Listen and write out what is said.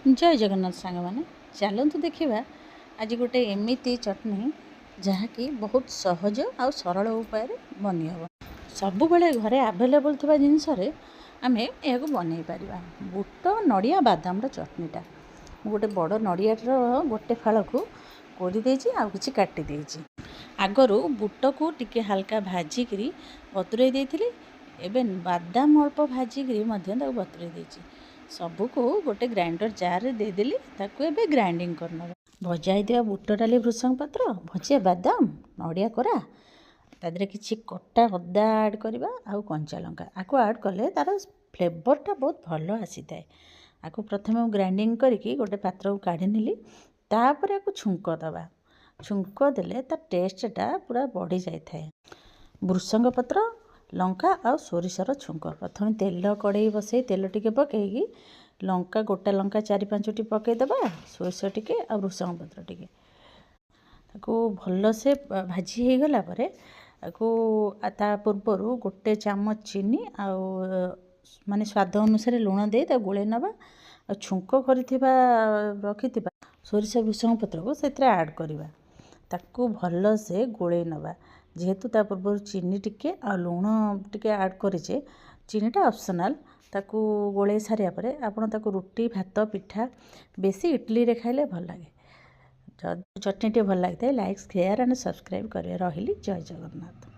जय जगन्नाथ सांग मैंने चलतु देखा आज गोटे एमती चटनी जहाँकि बहुत सहज आ सरल उपाय बनी हम सब घरे आवेलेबल थिबा जिनस आम यह बन पार बुट नड़िया बादाम चटनीटा गोटे बड़ नड़िया गोटे फाड़ को कोरीदे आ कि काटिदे आगरू बुट को टिके हाल्का भाजिक बतुरे देती एवं बादाम अल्प भाजिक बतुरे देती सबको गोटे ग्राइंडर जार देदेली ताकू एबे ग्राइंडिंग करना भजाई दिया बुट डाली भृषंग पत्र भजिया बादाम नड़िया कोरा तादरे किछि कटा अदा ऐड करवा आउ कंचा लंका आको ऐड कले तार फ्लेवरटा बहुत भल आसी थाए आको प्रथमे ग्राइंडिंग करके गोटे पात्र को काढ़ी नेली तापर आको छुंक दबा छुंक देले ता टेस्टटा पूरा बढ़ी जाए थाए भृषंग पत्र लंका आ सोरिषर छुंक प्रथम तेल कड़े बसई तेल टिके पकईकी लंका गोटा लंका 4-5टी पकईदबा सोरिष टिके आ भृषंग पत्र टिके ताको भल से भाजी हो गला परे ताको ता पूर्वर गोटे चामच चीनी आ माने स्वाद अनुसार लुण दे ता गोले नबा आ छुंक करथिबा रखिथिबा सोरिष भृषंग पत्र को सेतरे ऐड करबा ताकू भल से गोले नबा जेहेतु ता पूर्व चीनी टिके आ लुण टिके ऐड करेचे चीनीटा ऑप्शनल ताकू गोले सारिया परे आपण ताकू रुटी भात पिठा बेसी इडली रे खाइले भल लागे चटनी टे भल लागते लाइक शेयर एंड सब्सक्राइब करे रहिली जय जगन्नाथ।